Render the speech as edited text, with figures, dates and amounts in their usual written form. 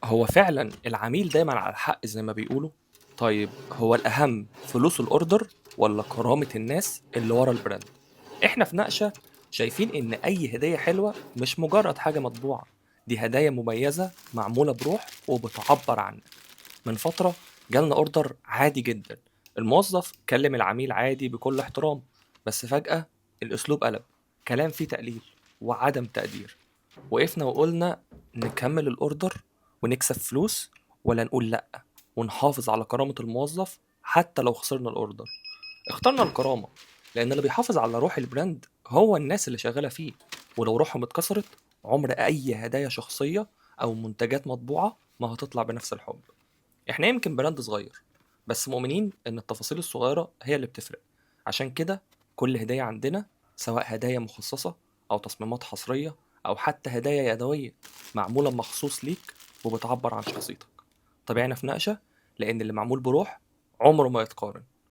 هو فعلا العميل دايما على الحق زي ما بيقولوا. طيب هو الأهم فلوس الأوردر ولا كرامة الناس اللي ورا البراند؟ احنا في نقشة شايفين إن أي هدية حلوة مش مجرد حاجة مطبوعة، دي هدايا مميزة معمولة بروح وبتعبر عنك. من فترة جالنا أوردر عادي جدا، الموظف كلم العميل عادي بكل احترام، بس فجأة الأسلوب قلب، كلام فيه تقليل وعدم تقدير. وقفنا وقلنا نكمل الأوردر ونكسب فلوس، ولا نقول لأ ونحافظ على كرامة الموظف حتى لو خسرنا الأوردر. اخترنا الكرامة، لأن اللي بيحافظ على روح البراند هو الناس اللي شغالة فيه، ولو روحهم اتكسرت عمر أي هدايا شخصية أو منتجات مطبوعة ما هتطلع بنفس الحب. احنا يمكن براند صغير، بس مؤمنين ان التفاصيل الصغيرة هي اللي بتفرق. عشان كده كل هدية عندنا، سواء هدايا مخصصة او تصميمات حصرية او حتى هدايا يدوية معمولة مخصوص ليك وبتعبر عن شخصيتك، طبيعنا في نقشة، لان اللي معمول بروح عمره ما يتقارن.